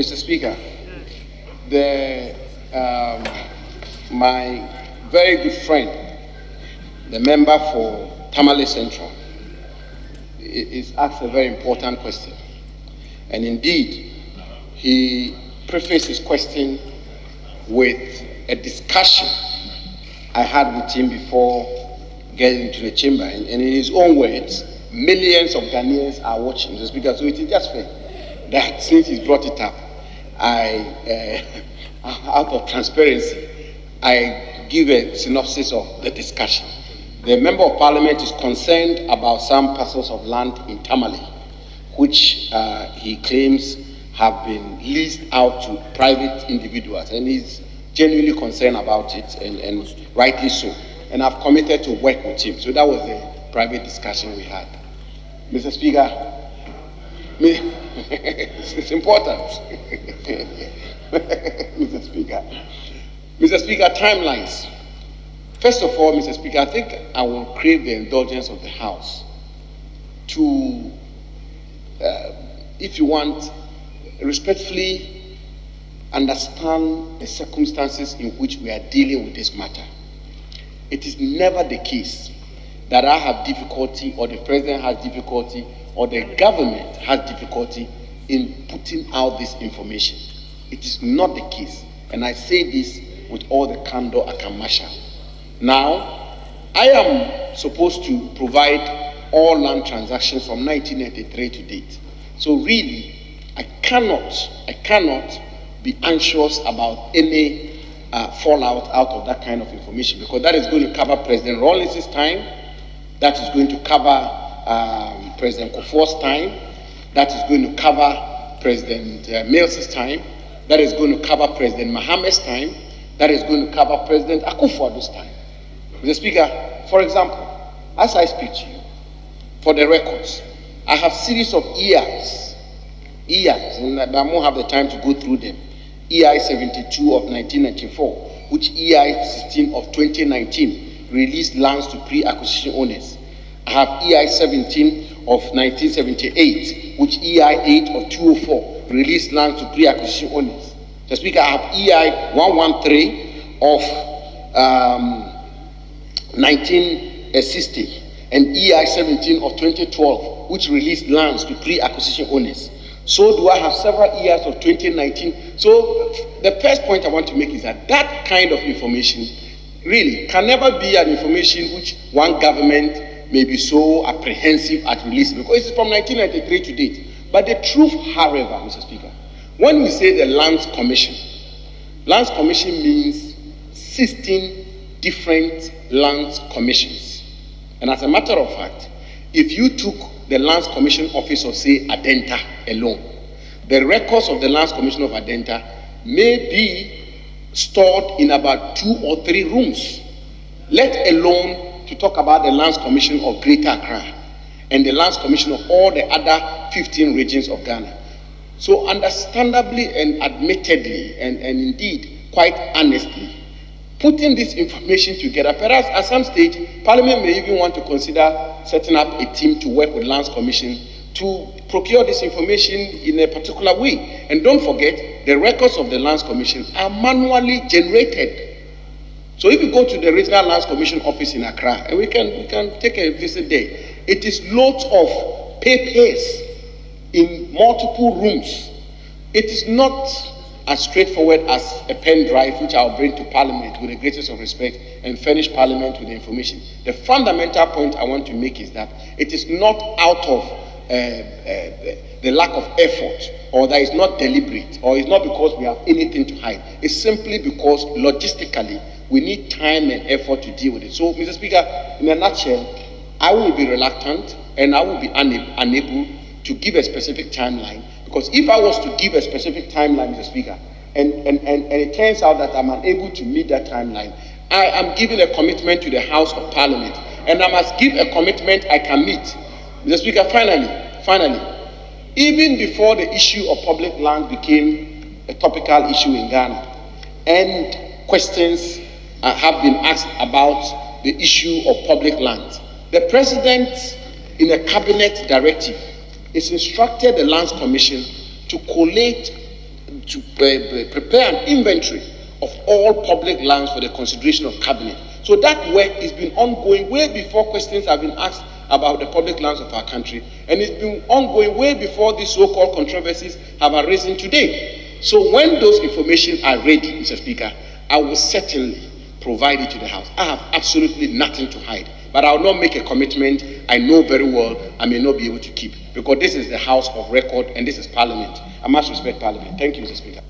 Mr. Speaker, my very good friend, the member for Tamale Central, is asked a very important question. And indeed, he prefaced his question with a discussion I had with him before getting into the chamber. And in his own words, millions of Ghanaians are watching, Mr. Speaker, so it is just fair that since he's brought it up, out of transparency, I give a synopsis of the discussion. The Member of Parliament is concerned about some parcels of land in Tamale, which he claims have been leased out to private individuals, and he's genuinely concerned about it, and rightly so. And I've committed to work with him. So that was the private discussion we had. Mr. Speaker, it's important. Mr. Speaker, timelines. First of all, Mr. Speaker, I think I will crave the indulgence of the House to, if you want, respectfully understand the circumstances in which we are dealing with this matter. It is never the case that I have difficulty, or the President has difficulty, or the government has difficulty in putting out this information. It is not the case, and I say this with all the candor I can marshal. Now, I am supposed to provide all land transactions from 1993 to date. So really, I cannot be anxious about any fallout out of that kind of information, because that is going to cover President Rawlings' time, that is going to cover President Kufuor's time, that is going to cover President Mills's time, that is going to cover President Mohammed's time, that is going to cover President Akufo-Addo's time. Mr. Speaker, for example, as I speak to you, for the records, I have series of EIs, and I won't have the time to go through them. EI 72 of 1994, which EI 16 of 2019 released lands to pre-acquisition owners. I have EI 17 of 1978, which EI 8 of 204 released lands to pre-acquisition owners. Mr. Speaker, I have EI 113 of 1960 and EI 17 of 2012, which released lands to pre-acquisition owners. So do I have several EIs of 2019. So the first point I want to make is that that kind of information really can never be an information which one government may be so apprehensive at releasing, because it's from 1993 to date. But the truth, however, Mr. Speaker, when we say the Lands Commission means 16 different lands commissions. And as a matter of fact, if you took the Lands Commission office of, say, Adenta alone, the records of the Lands Commission of Adenta may be stored in about 2 or 3 rooms, let alone to talk about the Lands Commission of Greater Accra and the Lands Commission of all the other 15 regions of Ghana. So understandably and admittedly, and indeed quite honestly, putting this information together, perhaps at some stage, Parliament may even want to consider setting up a team to work with Lands Commission to procure this information in a particular way. And don't forget, the records of the Lands Commission are manually generated. So if you go to the Regional Lands Commission office in Accra, and we can take a visit there, it is loads of papers in multiple rooms. It is not as straightforward as a pen drive, which I'll bring to Parliament with the greatest of respect and furnish Parliament with the information. The fundamental point I want to make is that it is not out of the lack of effort, or that it's not deliberate, or it's not because we have anything to hide. It's simply because logistically we need time and effort to deal with it. So, Mr. Speaker, in a nutshell, I will be reluctant and I will be unable to give a specific timeline, because if I was to give a specific timeline, Mr. Speaker, and it turns out that I'm unable to meet that timeline, I am giving a commitment to the House of Parliament, and I must give a commitment I can meet. Mr. Speaker, finally, even before the issue of public land became a topical issue in Ghana, and questions have been asked about the issue of public land, the President, in a cabinet directive, is instructed the Lands Commission to collate prepare an inventory of all public lands for the consideration of cabinet. So that work has been ongoing way before questions have been asked about the public lands of our country, and it's been ongoing way before these so-called controversies have arisen today. So when those information are ready, Mr. Speaker, I will certainly provide it to the House. I have absolutely nothing to hide, but I will not make a commitment I know very well I may not be able to keep, because this is the House of Record and this is Parliament. I must respect Parliament. Thank you, Mr. Speaker.